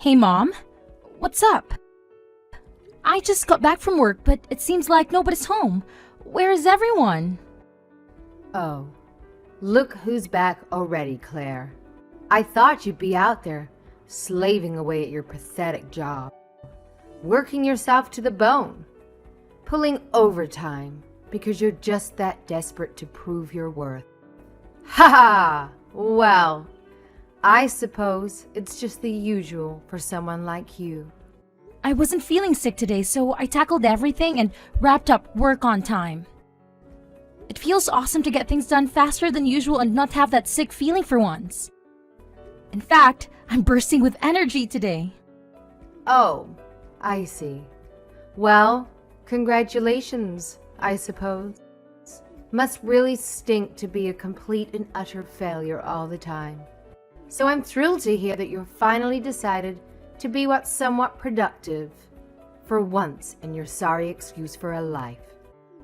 Hey, Mom. What's up? I just got back from work, but it seems like nobody's home. Where is everyone? Oh, look who's back already, Claire. I thought you'd be out there, slaving away at your pathetic job, working yourself to the bone, pulling overtime because you're just that desperate to prove your worth. Ha ha! Well, I suppose it's just the usual for someone like you. I wasn't feeling sick today, so I tackled everything and wrapped up work on time. It feels awesome to get things done faster than usual and not have that sick feeling for once. In fact, I'm bursting with energy today. Oh, I see. Well, congratulations, I suppose. Must really stink to be a complete and utter failure all the time. So I'm thrilled to hear that you're finally decided to be what's somewhat productive for once in your sorry excuse for a life.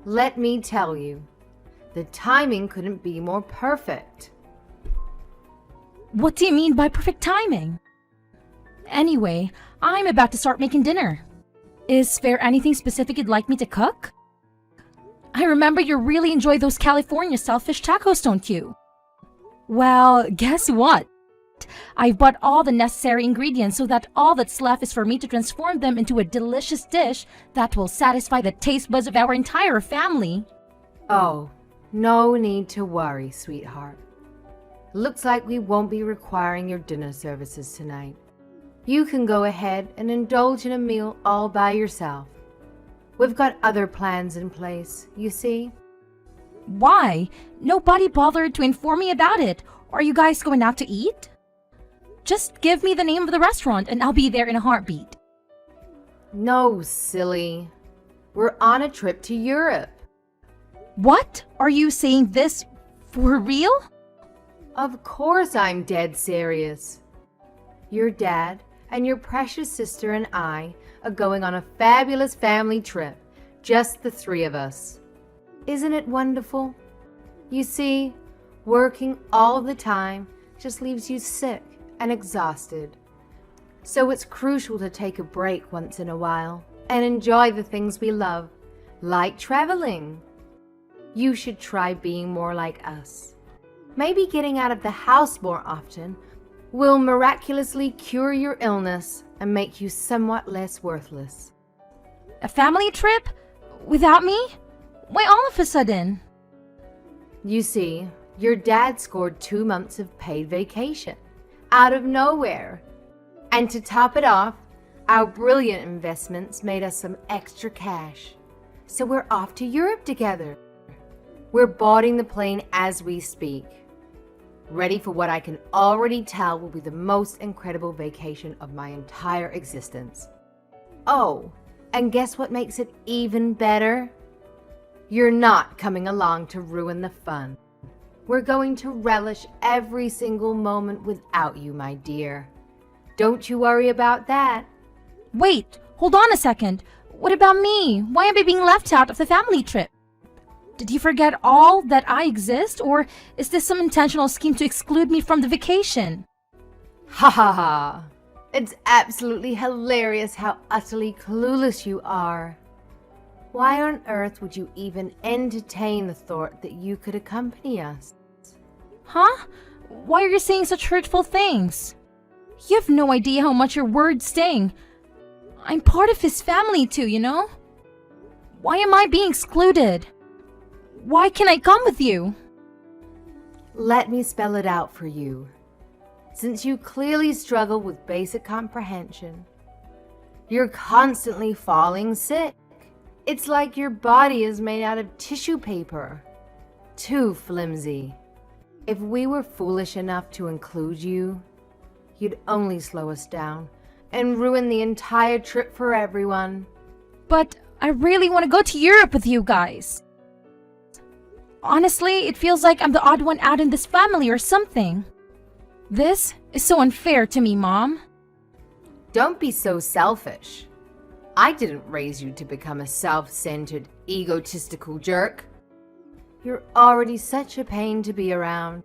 Let me tell you, the timing couldn't be more perfect. What do you mean by perfect timing? Anyway, I'm about to start making dinner. Is there anything specific you'd like me to cook? I remember you really enjoy those California-style fish tacos, don't you? Well, guess what? I've bought all the necessary ingredients so that all that's left is for me to transform them into a delicious dish that will satisfy the taste buds of our entire family. Oh, no need to worry, sweetheart. Looks like we won't be requiring your dinner services tonight. You can go ahead and indulge in a meal all by yourself. We've got other plans in place, you see. Why? Nobody bothered to inform me about it. Are you guys going out to eat? Just give me the name of the restaurant and I'll be there in a heartbeat. No, silly. We're on a trip to Europe. What? Are you saying this for real? Of course I'm dead serious. Your dad and your precious sister and I are going on a fabulous family trip, just the three of us. Isn't it wonderful? You see, working all the time just leaves you sick and exhausted. So it's crucial to take a break once in a while and enjoy the things we love, like traveling. You should try being more like us. Maybe getting out of the house more often will miraculously cure your illness and make you somewhat less worthless. A family trip? Without me? Why all of a sudden? You see, your dad scored 2 months of paid vacation out of nowhere. And to top it off, our brilliant investments made us some extra cash. So we're off to Europe together. We're boarding the plane as we speak. Ready for what I can already tell will be the most incredible vacation of my entire existence. Oh, and guess what makes it even better? You're not coming along to ruin the fun. We're going to relish every single moment without you, my dear. Don't you worry about that. Wait, hold on a second. What about me? Why am I being left out of the family trip? Did you forget all that I exist, or is this some intentional scheme to exclude me from the vacation? Ha ha ha! It's absolutely hilarious how utterly clueless you are. Why on earth would you even entertain the thought that you could accompany us? Huh? Why are you saying such hurtful things? You have no idea how much your words sting. I'm part of his family too, you know? Why am I being excluded? Why can't I come with you? Let me spell it out for you. Since you clearly struggle with basic comprehension, you're constantly falling sick. It's like your body is made out of tissue paper. Too flimsy. If we were foolish enough to include you, you'd only slow us down and ruin the entire trip for everyone. But I really want to go to Europe with you guys. Honestly, it feels like I'm the odd one out in this family or something. This is so unfair to me, Mom. Don't be so selfish. I didn't raise you to become a self-centered, egotistical jerk. You're already such a pain to be around.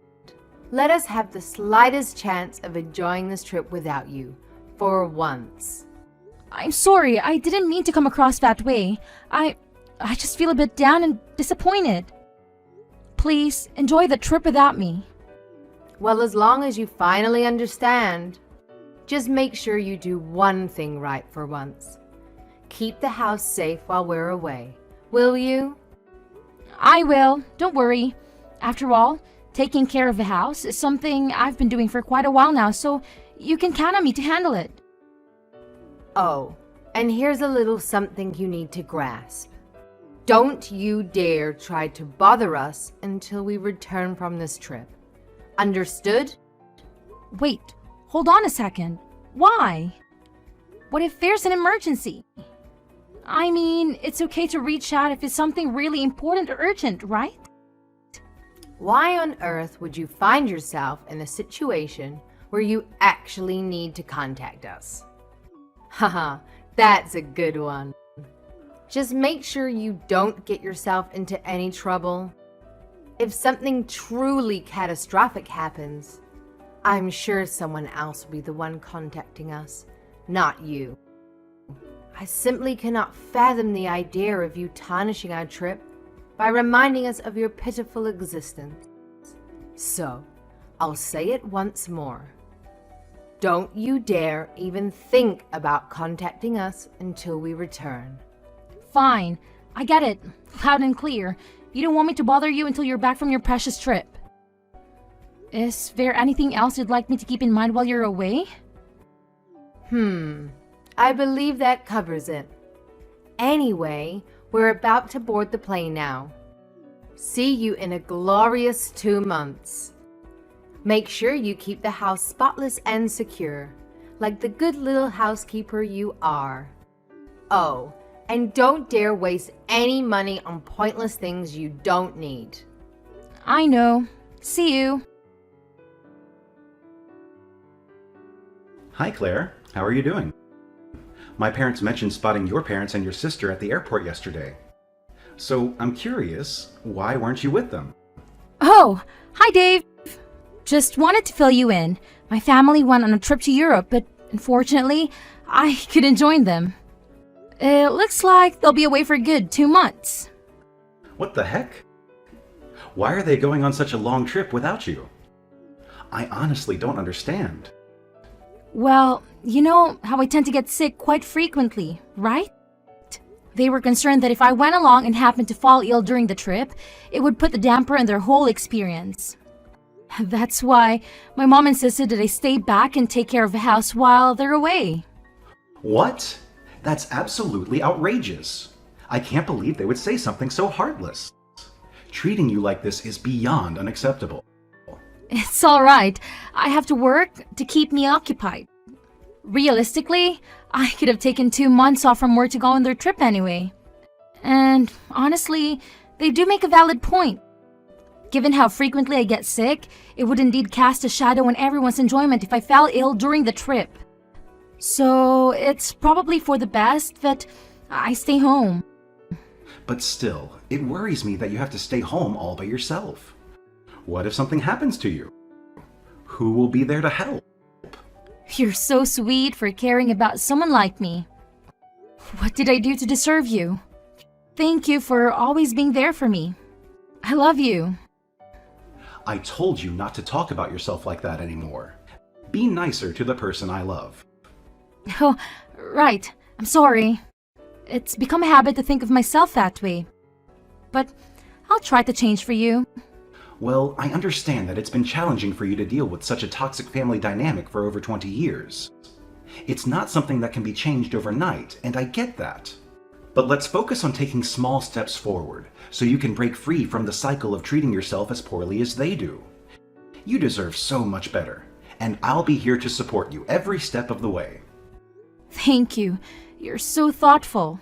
Let us have the slightest chance of enjoying this trip without you, For once. I'm sorry, I didn't mean to come across that way. I just feel a bit down and disappointed. Please, enjoy the trip without me. Well, as long as you finally understand, just make sure you do one thing right for once. Keep the house safe while we're away. Will you? I will, don't worry. After all, taking care of the house is something I've been doing for quite a while now, so you can count on me to handle it. Oh, and here's a little something you need to grasp. Don't you dare try to bother us until we return from this trip. Understood? Wait, hold on a second. Why? What if there's an emergency? I mean, it's okay to reach out if it's something really important or urgent, right? Why on earth would you find yourself in a situation where you actually need to contact us? Haha, that's a good one. Just make sure you don't get yourself into any trouble. If something truly catastrophic happens, I'm sure someone else will be the one contacting us, not you. I simply cannot fathom the idea of you tarnishing our trip by reminding us of your pitiful existence. So, I'll say it once more. Don't you dare even think about contacting us until we return. Fine, I get it, loud and clear. You don't want me to bother you until you're back from your precious trip. Is there anything else you'd like me to keep in mind while you're away? I believe that covers it. Anyway, we're about to board the plane now. See you in a glorious 2 months. Make sure you keep the house spotless and secure, like the good little housekeeper you are. Oh, and don't dare waste any money on pointless things you don't need. I know. See you. Hi, Claire. How are you doing? My parents mentioned spotting your parents and your sister at the airport yesterday. So I'm curious, why weren't you with them? Oh, hi Dave. Just wanted to fill you in. My family went on a trip to Europe, but unfortunately, I couldn't join them. It looks like they'll be away for good 2 months. What the heck? Why are they going on such a long trip without you? I honestly don't understand. Well, you know how I tend to get sick quite frequently, right? They were concerned that if I went along and happened to fall ill during the trip, it would put the damper on their whole experience. That's why my mom insisted that I stay back and take care of the house while they're away. What? That's absolutely outrageous. I can't believe they would say something so heartless. Treating you like this is beyond unacceptable. It's all right. I have to work to keep me occupied. Realistically, I could have taken 2 months off from work to go on their trip anyway. And honestly, they do make a valid point. Given how frequently I get sick, it would indeed cast a shadow on everyone's enjoyment if I fell ill during the trip. So it's probably for the best that I stay home. But still, it worries me that you have to stay home all by yourself. What if something happens to you? Who will be there to help? You're so sweet for caring about someone like me. What did I do to deserve you? Thank you for always being there for me. I love you. I told you not to talk about yourself like that anymore. Be nicer to the person I love. Oh, right. I'm sorry. It's become a habit to think of myself that way. But I'll try to change for you. Well, I understand that it's been challenging for you to deal with such a toxic family dynamic for over 20 years. It's not something that can be changed overnight, and I get that. But let's focus on taking small steps forward, so you can break free from the cycle of treating yourself as poorly as they do. You deserve so much better, and I'll be here to support you every step of the way. Thank you. You're so thoughtful.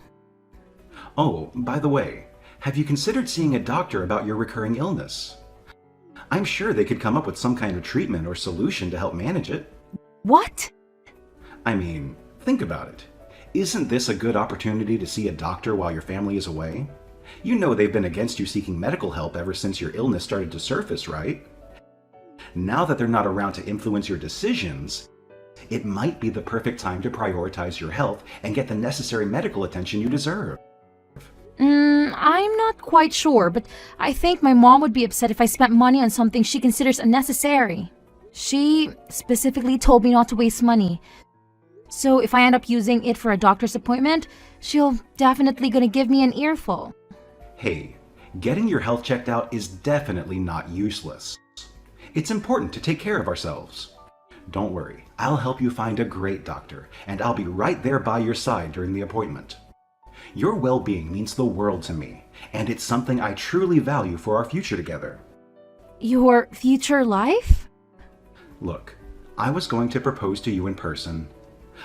Oh, by the way, have you considered seeing a doctor about your recurring illness? I'm sure they could come up with some kind of treatment or solution to help manage it. What? I mean, think about it. Isn't this a good opportunity to see a doctor while your family is away? You know they've been against you seeking medical help ever since your illness started to surface, right? Now that they're not around to influence your decisions, It might be the perfect time to prioritize your health and get the necessary medical attention you deserve. I'm not quite sure, but I think my mom would be upset if I spent money on something she considers unnecessary. She specifically told me not to waste money. So if I end up using it for a doctor's appointment, she'll definitely gonna give me an earful. Hey, getting your health checked out is definitely not useless. It's important to take care of ourselves. Don't worry, I'll help you find a great doctor, and I'll be right there by your side during the appointment. Your well-being means the world to me, and it's something I truly value for our future together. Your future life? Look, I was going to propose to you in person,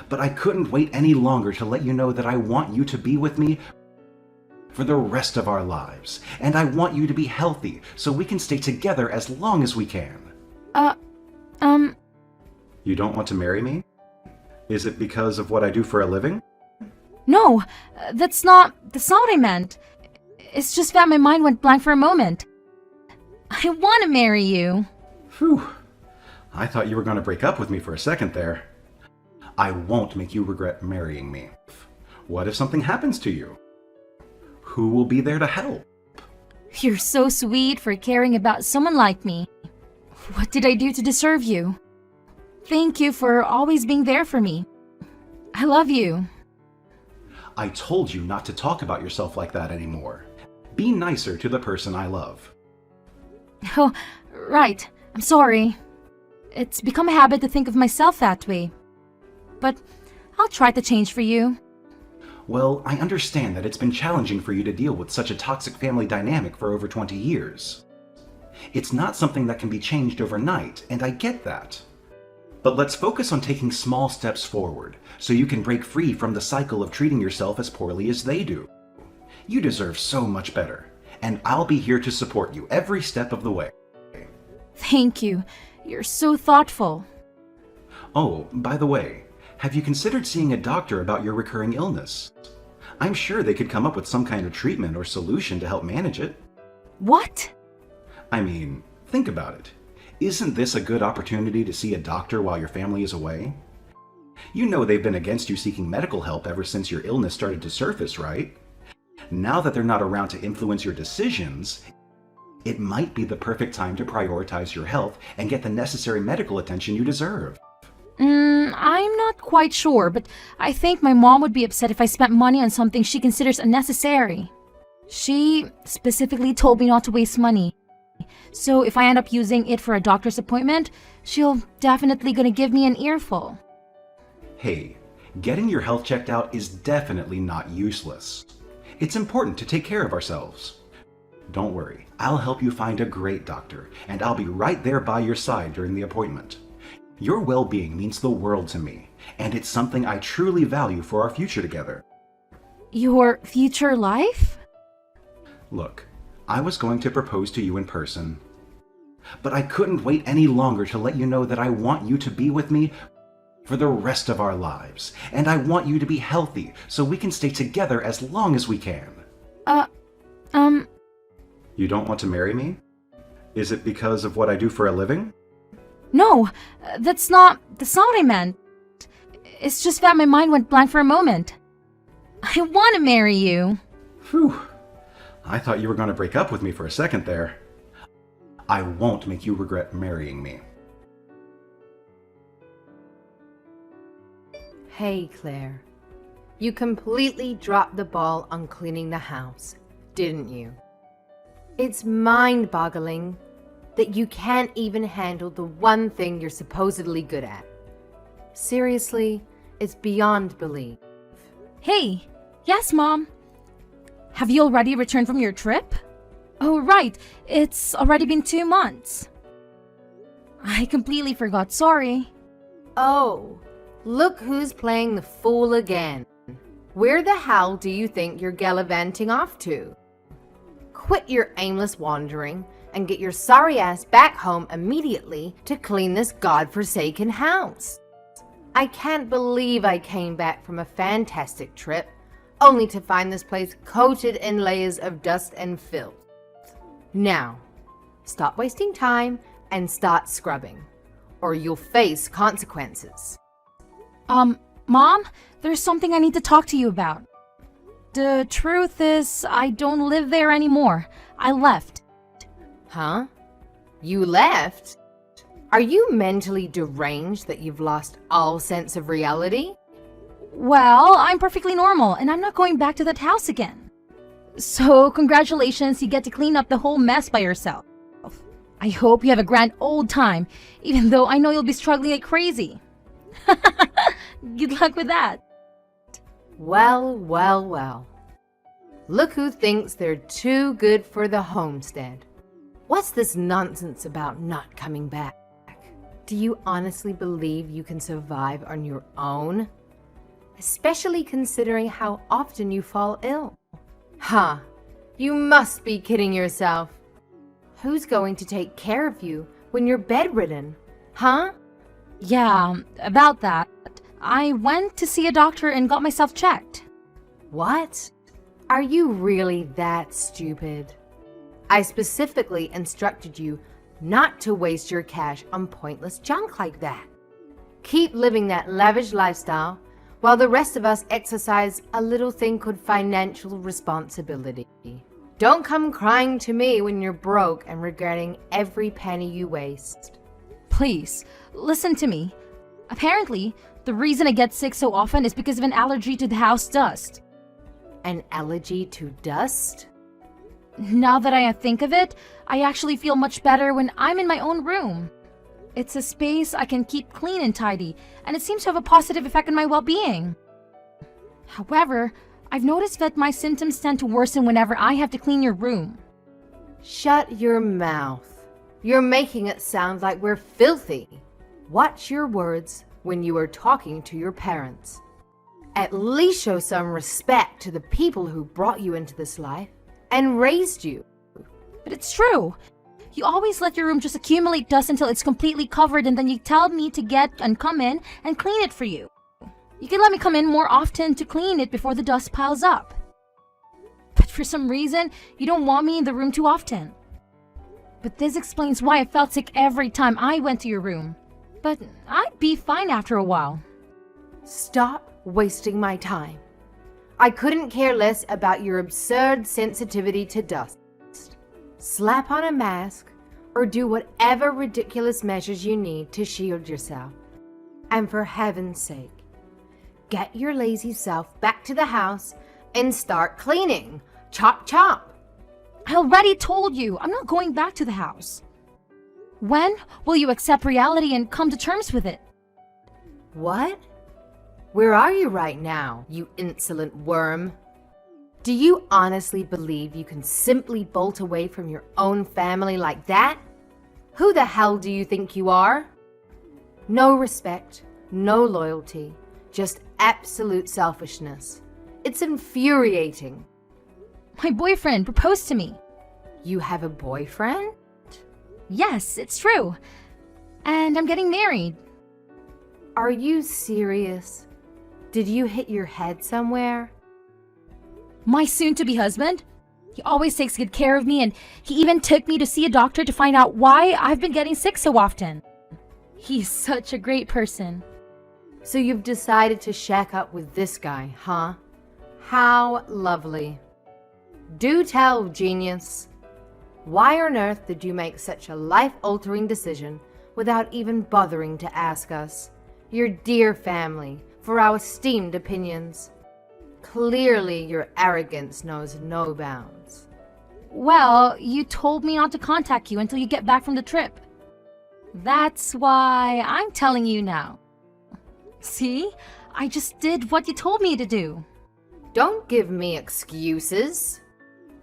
but I couldn't wait any longer to let you know that I want you to be with me for the rest of our lives, and I want you to be healthy so we can stay together as long as we can. You don't want to marry me? Is it because of what I do for a living? No, that's not what I meant. It's just that my mind went blank for a moment. I want to marry you. Phew. I thought you were going to break up with me for a second there. I won't make you regret marrying me. What if something happens to you? Who will be there to help? You're so sweet for caring about someone like me. What did I do to deserve you? Thank you for always being there for me. I love you. I told you not to talk about yourself like that anymore. Be nicer to the person I love. Oh, right. I'm sorry. It's become a habit to think of myself that way. But I'll try to change for you. Well, I understand that it's been challenging for you to deal with such a toxic family dynamic for over 20 years. It's not something that can be changed overnight, and I get that. But let's focus on taking small steps forward, so you can break free from the cycle of treating yourself as poorly as they do. You deserve so much better, and I'll be here to support you every step of the way. Thank you. You're so thoughtful. Oh, by the way, have you considered seeing a doctor about your recurring illness? I'm sure they could come up with some kind of treatment or solution to help manage it. What? I mean, think about it. Isn't this a good opportunity to see a doctor while your family is away? You know they've been against you seeking medical help ever since your illness started to surface, right? Now that they're not around to influence your decisions, it might be the perfect time to prioritize your health and get the necessary medical attention you deserve. I'm not quite sure, but I think my mom would be upset if I spent money on something she considers unnecessary. She specifically told me not to waste money. So if I end up using it for a doctor's appointment, she'll definitely gonna give me an earful. Hey, getting your health checked out is definitely not useless. It's important to take care of ourselves. Don't worry, I'll help you find a great doctor, and I'll be right there by your side during the appointment. Your well-being means the world to me, and it's something I truly value for our future together. Your future life? Look, I was going to propose to you in person, but I couldn't wait any longer to let you know that I want you to be with me for the rest of our lives, and I want you to be healthy so we can stay together as long as we can. You don't want to marry me? Is it because of what I do for a living? No, that's not what I meant. It's just that my mind went blank for a moment. I want to marry you. Phew. I thought you were going to break up with me for a second there. I won't make you regret marrying me. Hey, Claire. You completely dropped the ball on cleaning the house, didn't you? It's mind-boggling that you can't even handle the one thing you're supposedly good at. Seriously, it's beyond belief. Hey, yes, Mom. Have you already returned from your trip? Oh, right. It's already been 2 months. I completely forgot. Sorry. Oh, look who's playing the fool again. Where the hell do you think you're gallivanting off to? Quit your aimless wandering and get your sorry ass back home immediately to clean this godforsaken house. I can't believe I came back from a fantastic trip only to find this place coated in layers of dust and filth. Now, stop wasting time and start scrubbing, or you'll face consequences. Mom, there's something I need to talk to you about. The truth is, I don't live there anymore. I left. Huh? You left? Are you mentally deranged that you've lost all sense of reality? Well, I'm perfectly normal, and I'm not going back to that house again. So, congratulations, you get to clean up the whole mess by yourself. I hope you have a grand old time, even though I know you'll be struggling like crazy. Good luck with that. Well, well, well. Look who thinks they're too good for the homestead. What's this nonsense about not coming back? Do you honestly believe you can survive on your own? Especially considering how often you fall ill. Huh, you must be kidding yourself. Who's going to take care of you when you're bedridden? Huh? Yeah, about that. I went to see a doctor and got myself checked. What? Are you really that stupid? I specifically instructed you not to waste your cash on pointless junk like that. Keep living that lavish lifestyle while the rest of us exercise a little thing called financial responsibility. Don't come crying to me when you're broke and regretting every penny you waste. Please, listen to me. Apparently, the reason I get sick so often is because of an allergy to the house dust. An allergy to dust? Now that I think of it, I actually feel much better when I'm in my own room. It's a space I can keep clean and tidy, and it seems to have a positive effect on my well-being. However, I've noticed that my symptoms tend to worsen whenever I have to clean your room. Shut your mouth. You're making it sound like we're filthy. Watch your words when you are talking to your parents. At least show some respect to the people who brought you into this life and raised you. But it's true. You always let your room just accumulate dust until it's completely covered, and then you tell me to get and come in and clean it for you. You can let me come in more often to clean it before the dust piles up. But for some reason, you don't want me in the room too often. But this explains why I felt sick every time I went to your room. But I'd be fine after a while. Stop wasting my time. I couldn't care less about your absurd sensitivity to dust. Slap on a mask or do whatever ridiculous measures you need to shield yourself. And for heaven's sake, get your lazy self back to the house and start cleaning. Chop chop. I already told you, I'm not going back to the house. When will you accept reality and come to terms with it? What? Where are you right now, you insolent worm? Do you honestly believe you can simply bolt away from your own family like that? Who the hell do you think you are? No respect, no loyalty, just absolute selfishness. It's infuriating. My boyfriend proposed to me. You have a boyfriend? Yes, it's true. And I'm getting married. Are you serious? Did you hit your head somewhere? My soon-to-be husband? He always takes good care of me, and he even took me to see a doctor to find out why I've been getting sick so often. He's such a great person. So you've decided to shack up with this guy, huh? How lovely. Do tell, genius. Why on earth did you make such a life-altering decision without even bothering to ask us, your dear family, for our esteemed opinions? Clearly, your arrogance knows no bounds. Well, you told me not to contact you until you get back from the trip. That's why I'm telling you now. See? I just did what you told me to do. Don't give me excuses.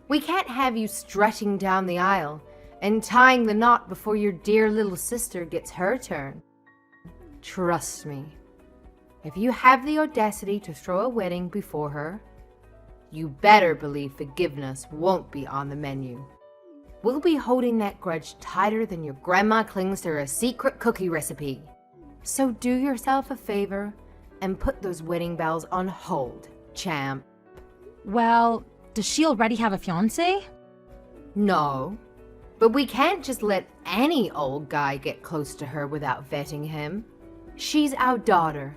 We can't have you strutting down the aisle and tying the knot before your dear little sister gets her turn. Trust me. If you have the audacity to throw a wedding before her, you better believe forgiveness won't be on the menu. We'll be holding that grudge tighter than your grandma clings to her secret cookie recipe. So do yourself a favor and put those wedding bells on hold, champ. Well, does she already have a fiancé? No, but we can't just let any old guy get close to her without vetting him. She's our daughter.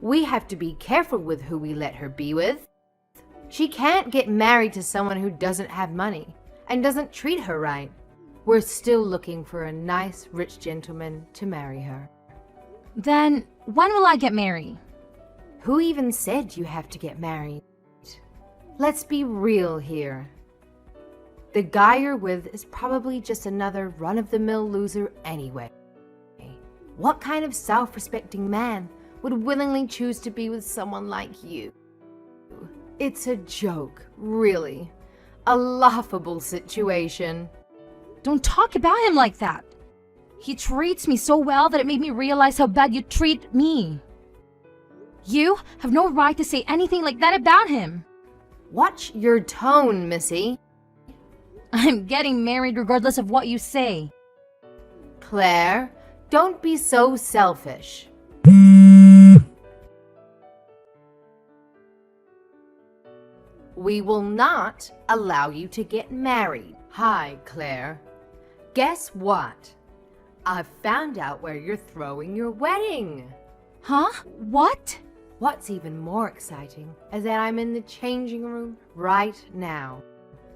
We have to be careful with who we let her be with. She can't get married to someone who doesn't have money and doesn't treat her right. We're still looking for a nice, rich gentleman to marry her. Then, when will I get married? Who even said you have to get married? Let's be real here. The guy you're with is probably just another run-of-the-mill loser anyway. What kind of self-respecting man would willingly choose to be with someone like you? It's a joke, really. A laughable situation. Don't talk about him like that. He treats me so well that it made me realize how bad you treat me. You have no right to say anything like that about him. Watch your tone, Missy. I'm getting married regardless of what you say. Claire, don't be so selfish. We will not allow you to get married. Hi, Claire. Guess what? I've found out where you're throwing your wedding. Huh? What? What's even more exciting is that I'm in the changing room right now.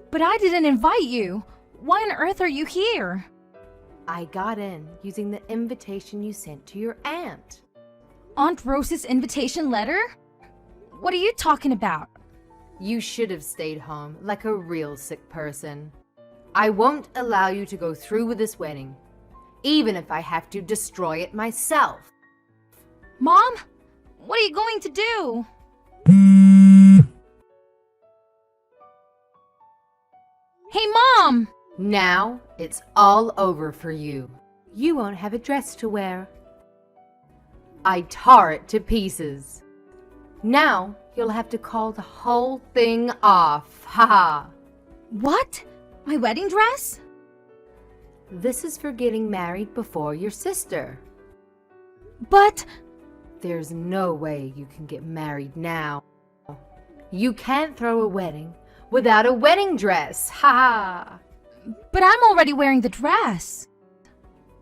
But I didn't invite you. Why on earth are you here? I got in using the invitation you sent to your aunt. Aunt Rose's invitation letter? What are you talking about? You should have stayed home like a real sick person. I won't allow you to go through with this wedding, even if I have to destroy it myself. Mom? What are you going to do? Hey, Mom! Now it's all over for you. You won't have a dress to wear. I tore it to pieces. Now you'll have to call the whole thing off. Haha. What? My wedding dress? This is for getting married before your sister. But... There's no way you can get married now. You can't throw a wedding without a wedding dress. Ha! But I'm already wearing the dress.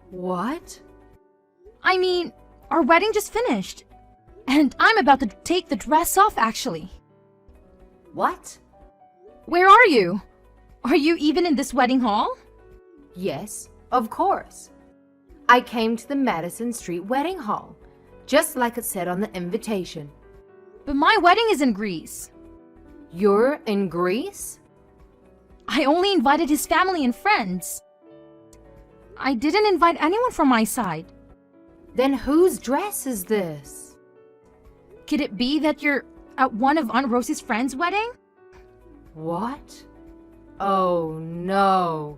What? I mean, our wedding just finished. And I'm about to take the dress off, actually. What? Where are you? Are you even in this wedding hall? Yes, of course. I came to the Madison Street Wedding Hall, just like it said on the invitation. But my wedding is in Greece. You're in Greece? I only invited his family and friends. I didn't invite anyone from my side. Then whose dress is this? Could it be that you're at one of Aunt Rosie's friends' wedding? What? Oh no.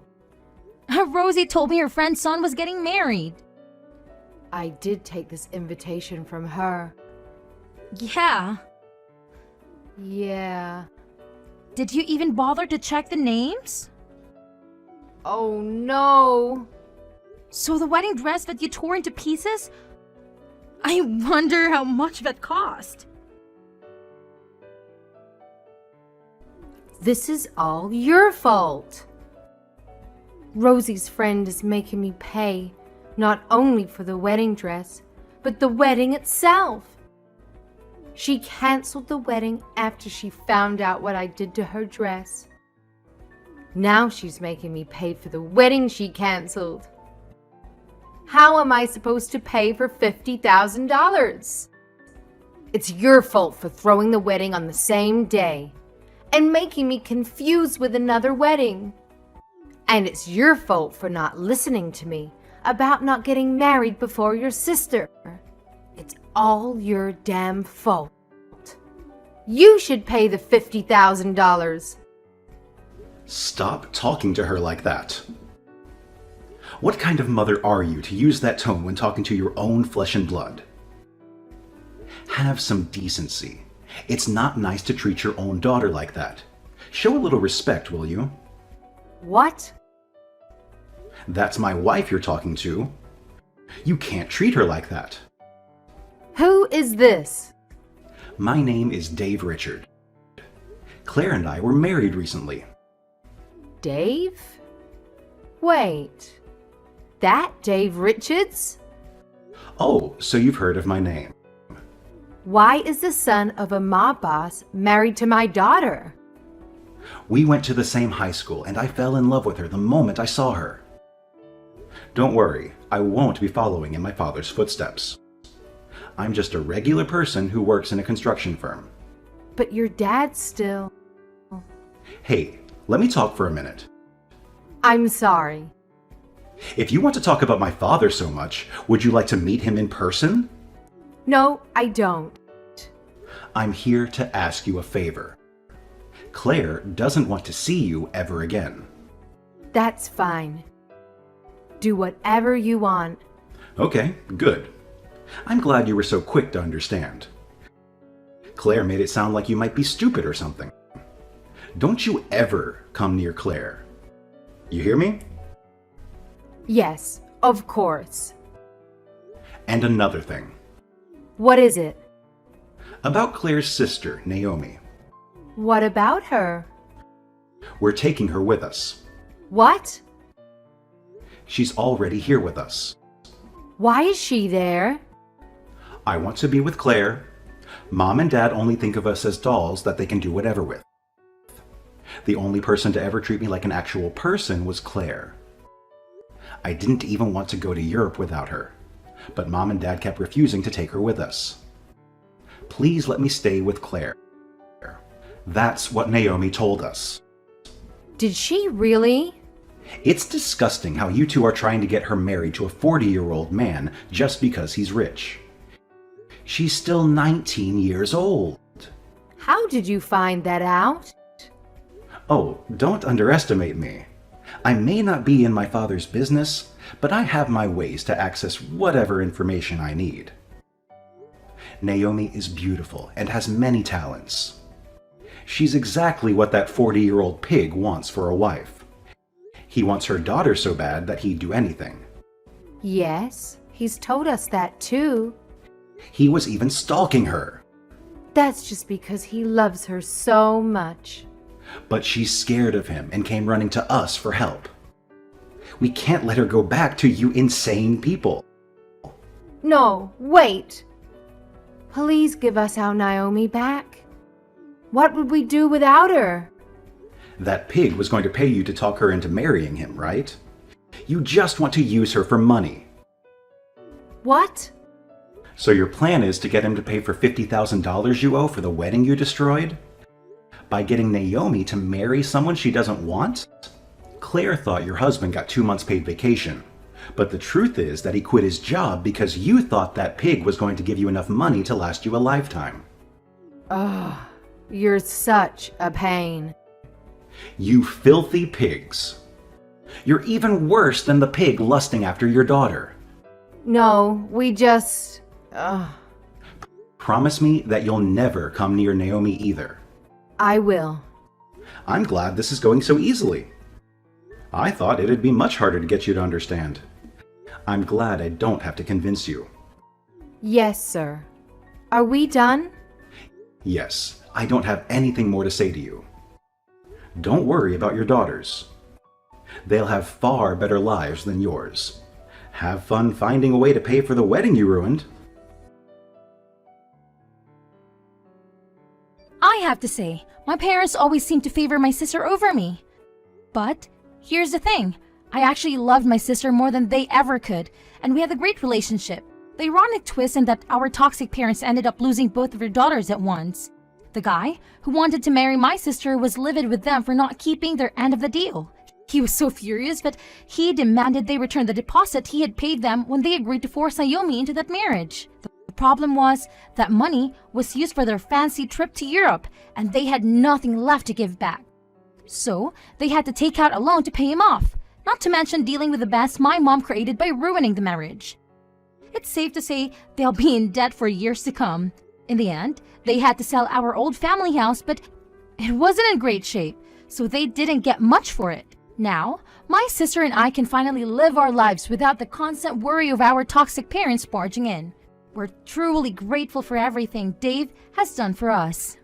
Rosie told me her friend's son was getting married. I did take this invitation from her. Yeah. Yeah. Did you even bother to check the names? Oh no. So the wedding dress that you tore into pieces? I wonder how much that cost. This is all your fault. Rosie's friend is making me pay not only for the wedding dress, but the wedding itself. She canceled the wedding after she found out what I did to her dress. Now she's making me pay for the wedding she canceled. How am I supposed to pay for $50,000? It's your fault for throwing the wedding on the same day and making me confused with another wedding. And it's your fault for not listening to me about not getting married before your sister. It's all your damn fault. You should pay the $50,000. Stop talking to her like that. What kind of mother are you to use that tone when talking to your own flesh and blood? Have some decency. It's not nice to treat your own daughter like that. Show a little respect, will you? What? That's my wife you're talking to. You can't treat her like that. Who is this? My name is Dave Richard. Claire and I were married recently. Dave? Wait. That Dave Richards? Oh, so you've heard of my name. Why is the son of a mob boss married to my daughter? We went to the same high school, and I fell in love with her the moment I saw her. Don't worry, I won't be following in my father's footsteps. I'm just a regular person who works in a construction firm. But your dad's still... Hey, let me talk for a minute. I'm sorry. If you want to talk about my father so much, would you like to meet him in person? No, I don't. I'm here to ask you a favor. Claire doesn't want to see you ever again. That's fine. Do whatever you want. Okay, good. I'm glad you were so quick to understand. Claire made it sound like you might be stupid or something. Don't you ever come near Claire. You hear me? Yes, of course. And another thing. What is it? About Claire's sister, Naomi. What about her? We're taking her with us. What? She's already here with us. Why is she there? I want to be with Claire. Mom and Dad only think of us as dolls that they can do whatever with. The only person to ever treat me like an actual person was Claire. I didn't even want to go to Europe without her, but Mom and Dad kept refusing to take her with us. Please let me stay with Claire. That's what Naomi told us. Did she really? It's disgusting how you two are trying to get her married to a 40-year-old man just because he's rich. She's still 19 years old. How did you find that out? Oh, don't underestimate me. I may not be in my father's business, but I have my ways to access whatever information I need. Naomi is beautiful and has many talents. She's exactly what that 40-year-old pig wants for a wife. He wants her daughter so bad that he'd do anything. Yes, he's told us that too. He was even stalking her. That's just because he loves her so much. But she's scared of him and came running to us for help. We can't let her go back to you insane people. No, wait. Please give us our Naomi back. What would we do without her? That pig was going to pay you to talk her into marrying him, right? You just want to use her for money. What? So your plan is to get him to pay for $50,000 you owe for the wedding you destroyed? By getting Naomi to marry someone she doesn't want? Claire thought your husband got 2 months paid vacation. But the truth is that he quit his job because you thought that pig was going to give you enough money to last you a lifetime. Ugh, you're such a pain. You filthy pigs. You're even worse than the pig lusting after your daughter. No, we just... Ugh. Promise me that you'll never come near Naomi either. I will. I'm glad this is going so easily. I thought it'd be much harder to get you to understand. I'm glad I don't have to convince you. Yes, sir. Are we done? Yes, I don't have anything more to say to you. Don't worry about your daughters. They'll have far better lives than yours. Have fun finding a way to pay for the wedding you ruined. I have to say, my parents always seem to favor my sister over me. But here's the thing. I actually loved my sister more than they ever could, and we had a great relationship. The ironic twist in that our toxic parents ended up losing both of their daughters at once. The guy who wanted to marry my sister was livid with them for not keeping their end of the deal. He was so furious that he demanded they return the deposit he had paid them when they agreed to force Naomi into that marriage. The problem was that money was used for their fancy trip to Europe, and they had nothing left to give back. So they had to take out a loan to pay him off, not to mention dealing with the mess my mom created by ruining the marriage. It's safe to say they'll be in debt for years to come. In the end, they had to sell our old family house, but it wasn't in great shape, so they didn't get much for it. Now, my sister and I can finally live our lives without the constant worry of our toxic parents barging in. We're truly grateful for everything Dave has done for us.